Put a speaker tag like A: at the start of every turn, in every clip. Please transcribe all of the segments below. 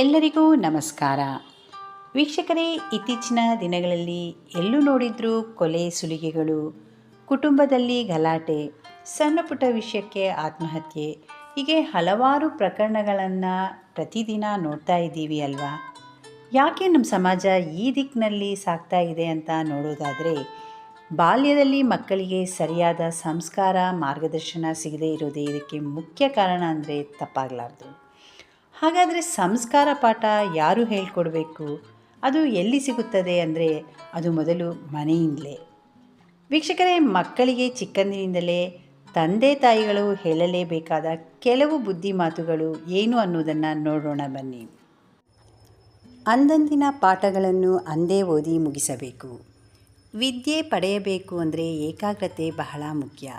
A: ಎಲ್ಲರಿಗೂ ನಮಸ್ಕಾರ. ವೀಕ್ಷಕರೇ, ಇತ್ತೀಚಿನ ದಿನಗಳಲ್ಲಿ ಎಲ್ಲೂ ನೋಡಿದ್ರೂ ಕೊಲೆ ಸುಲಿಗೆಗಳು, ಕುಟುಂಬದಲ್ಲಿ ಗಲಾಟೆ, ಸಣ್ಣ ಪುಟ್ಟ ವಿಷಯಕ್ಕೆ ಆತ್ಮಹತ್ಯೆ, ಹೀಗೆ ಹಲವಾರು ಪ್ರಕರಣಗಳನ್ನು ಪ್ರತಿದಿನ ನೋಡ್ತಾ ಇದ್ದೀವಿ ಅಲ್ವಾ? ಯಾಕೆ ನಮ್ಮ ಸಮಾಜ ಈ ದಿಕ್ಕಿನಲ್ಲಿ ಸಾಗ್ತಾ ಇದೆ ಅಂತ ನೋಡೋದಾದರೆ, ಬಾಲ್ಯದಲ್ಲಿ ಮಕ್ಕಳಿಗೆ ಸರಿಯಾದ ಸಂಸ್ಕಾರ ಮಾರ್ಗದರ್ಶನ ಸಿಗದೇ ಇರೋದೇ ಇದಕ್ಕೆ ಮುಖ್ಯ ಕಾರಣ ಅಂದರೆ ತಪ್ಪಾಗಲಾರ್ದು. ಹಾಗಾದರೆ ಸಂಸ್ಕಾರ ಪಾಠ ಯಾರು ಹೇಳ್ಕೊಡ್ಬೇಕು? ಅದು ಎಲ್ಲಿ ಸಿಗುತ್ತದೆ ಅಂದರೆ ಅದು ಮೊದಲು ಮನೆಯಿಂದಲೇ. ವೀಕ್ಷಕರೇ, ಮಕ್ಕಳಿಗೆ ಚಿಕ್ಕಂದಿನಿಂದಲೇ ತಂದೆ ತಾಯಿಗಳು ಹೇಳಲೇಬೇಕಾದ ಕೆಲವು ಬುದ್ಧಿ ಮಾತುಗಳು ಏನು ಅನ್ನೋದನ್ನು ನೋಡೋಣ ಬನ್ನಿ. ಅಂದಂದಿನ ಪಾಠಗಳನ್ನು ಅಂದೇ ಓದಿ ಮುಗಿಸಬೇಕು. ವಿದ್ಯೆ ಪಡೆಯಬೇಕು ಅಂದರೆ ಏಕಾಗ್ರತೆ ಬಹಳ ಮುಖ್ಯ.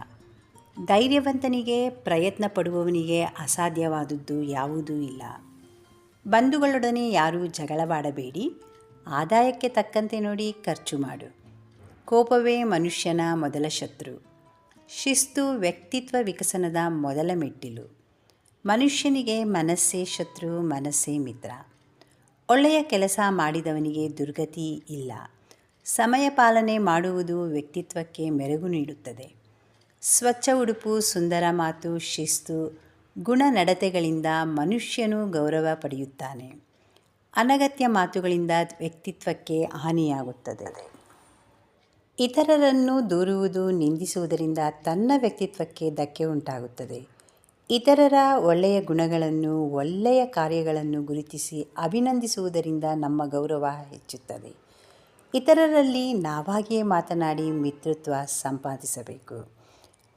A: ಧೈರ್ಯವಂತನಿಗೆ, ಪ್ರಯತ್ನ ಪಡುವವನಿಗೆ ಅಸಾಧ್ಯವಾದದ್ದು ಯಾವುದೂ ಇಲ್ಲ. ಬಂಧುಗಳೊಡನೆ ಯಾರೂ ಜಗಳವಾಡಬೇಡಿ. ಆದಾಯಕ್ಕೆ ತಕ್ಕಂತೆ ನೋಡಿ ಖರ್ಚು ಮಾಡು. ಕೋಪವೇ ಮನುಷ್ಯನ ಮೊದಲ ಶತ್ರು. ಶಿಸ್ತು ವ್ಯಕ್ತಿತ್ವ ವಿಕಸನದ ಮೊದಲ ಮೆಟ್ಟಿಲು. ಮನುಷ್ಯನಿಗೆ ಮನಸ್ಸೇ ಶತ್ರು, ಮನಸ್ಸೇ ಮಿತ್ರ. ಒಳ್ಳೆಯ ಕೆಲಸ ಮಾಡಿದವನಿಗೆ ದುರ್ಗತಿ ಇಲ್ಲ. ಸಮಯ ಪಾಲನೆ ಮಾಡುವುದು ವ್ಯಕ್ತಿತ್ವಕ್ಕೆ ಮೆರುಗು ನೀಡುತ್ತದೆ. ಸ್ವಚ್ಛ ಉಡುಪು, ಸುಂದರ ಮಾತು, ಶಿಸ್ತು, ಗುಣ ನಡತೆಗಳಿಂದ ಮನುಷ್ಯನು ಗೌರವ ಪಡೆಯುತ್ತಾನೆ. ಅನಗತ್ಯ ಮಾತುಗಳಿಂದ ವ್ಯಕ್ತಿತ್ವಕ್ಕೆ ಹಾನಿಯಾಗುತ್ತದೆ. ಇತರರನ್ನು ದೂರುವುದು, ನಿಂದಿಸುವುದರಿಂದ ತನ್ನ ವ್ಯಕ್ತಿತ್ವಕ್ಕೆ ಧಕ್ಕೆ ಉಂಟಾಗುತ್ತದೆ. ಇತರರ ಒಳ್ಳೆಯ ಗುಣಗಳನ್ನು, ಒಳ್ಳೆಯ ಕಾರ್ಯಗಳನ್ನು ಗುರುತಿಸಿ ಅಭಿನಂದಿಸುವುದರಿಂದ ನಮ್ಮ ಗೌರವ ಹೆಚ್ಚುತ್ತದೆ. ಇತರರಲ್ಲಿ ನಾವಾಗಿಯೇ ಮಾತನಾಡಿ ಮಿತ್ರತ್ವ ಸಂಪಾದಿಸಬೇಕು.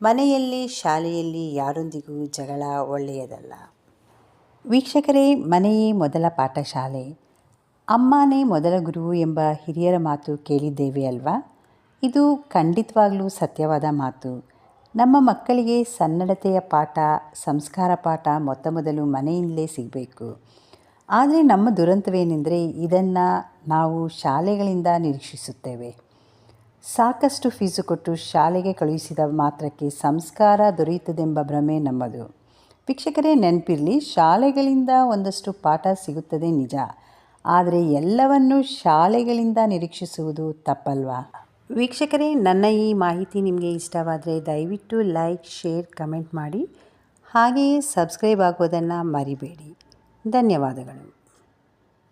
A: ಮನೆಯಲ್ಲಿ, ಶಾಲೆಯಲ್ಲಿ ಯಾರೊಂದಿಗೂ ಜಗಳ ಒಳ್ಳೆಯದಲ್ಲ. ವೀಕ್ಷಕರೇ, ಮನೆಯೇ ಮೊದಲ ಪಾಠಶಾಲೆ, ಅಮ್ಮನೇ ಮೊದಲ ಗುರು ಎಂಬ ಹಿರಿಯರ ಮಾತು ಕೇಳಿದ್ದೇವೆ ಅಲ್ವಾ? ಇದು ಖಂಡಿತವಾಗಲೂ ಸತ್ಯವಾದ ಮಾತು. ನಮ್ಮ ಮಕ್ಕಳಿಗೆ ಸನ್ನಡತೆಯ ಪಾಠ, ಸಂಸ್ಕಾರ ಪಾಠ ಮೊದಲು ಮನೆಯಿಂದಲೇ ಸಿಗಬೇಕು. ಆದರೆ ನಮ್ಮ ದುರಂತವೇನೆಂದರೆ ಇದನ್ನು ನಾವು ಶಾಲೆಗಳಿಂದ ನಿರೀಕ್ಷಿಸುತ್ತೇವೆ. ಸಾಕಷ್ಟು ಫೀಸು ಕೊಟ್ಟು ಶಾಲೆಗೆ ಕಳುಹಿಸಿದ ಮಾತ್ರಕ್ಕೆ ಸಂಸ್ಕಾರ ದೊರೆಯುತ್ತದೆಂಬ ಭ್ರಮೆ ನಮ್ಮದು. ವೀಕ್ಷಕರೇ, ನೆನಪಿರಲಿ, ಶಾಲೆಗಳಿಂದ ಒಂದಷ್ಟು ಪಾಠ ಸಿಗುತ್ತದೆ ನಿಜ, ಆದರೆ ಎಲ್ಲವನ್ನೂ ಶಾಲೆಗಳಿಂದ ನಿರೀಕ್ಷಿಸುವುದು ತಪ್ಪಲ್ವಾ? ವೀಕ್ಷಕರೇ, ನನ್ನ ಈ ಮಾಹಿತಿ ನಿಮಗೆ ಇಷ್ಟವಾದರೆ ದಯವಿಟ್ಟು ಲೈಕ್, ಶೇರ್, ಕಮೆಂಟ್ ಮಾಡಿ. ಹಾಗೆಯೇ ಸಬ್ಸ್ಕ್ರೈಬ್ ಆಗೋದನ್ನು ಮರಿಬೇಡಿ. ಧನ್ಯವಾದಗಳು.